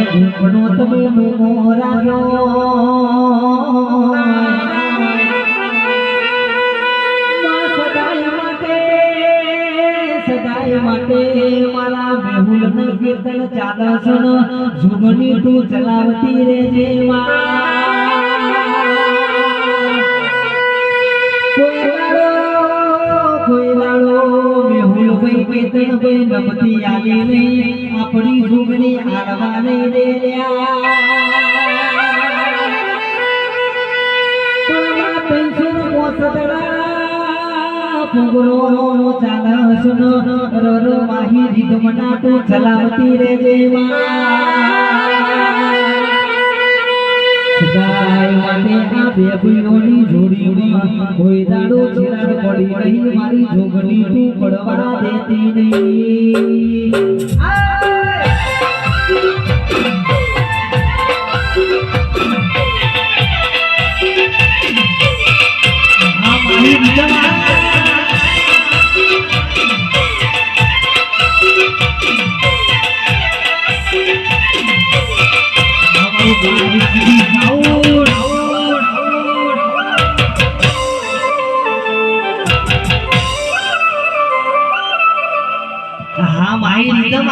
ઘૂંટણો તમે મોરાનો સદાય માટે મારા મેહુલ ન કીર્તન ચાલસન જુગની તું ચલાવતી રેજે કોઈ વાળો મેહુલ ભાઈ કીર્તન ભાઈ નમતી આલી નહીં આપણી જુગની આડવા નહીં દે પુગરો ચાલસન રર માહી રીધમના તું ચલાવતી રેજે સદાય માટે આ બે ભાઈઓની જોડીમાં કોઈ દાડો ચિરાગ પડી રહી મારી જોગણી તું પડવા દેતી નહીં હા મારી રીતમ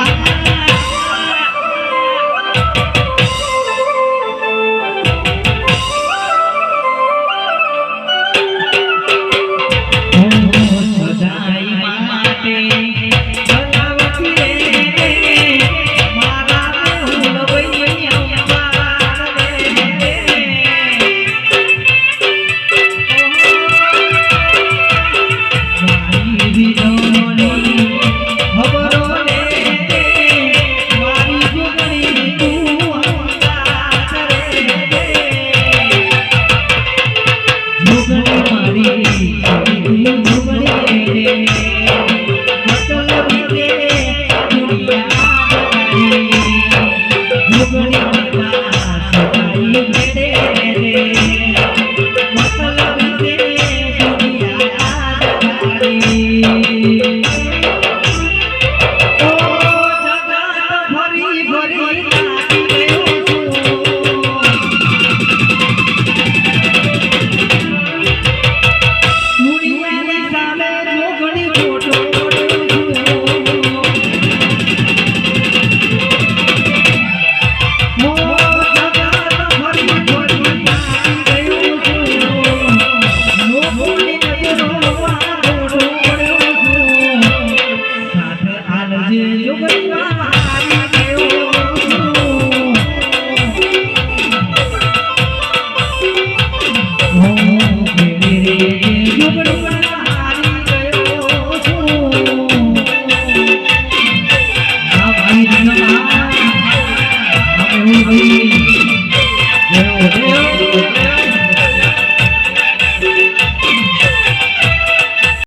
Oh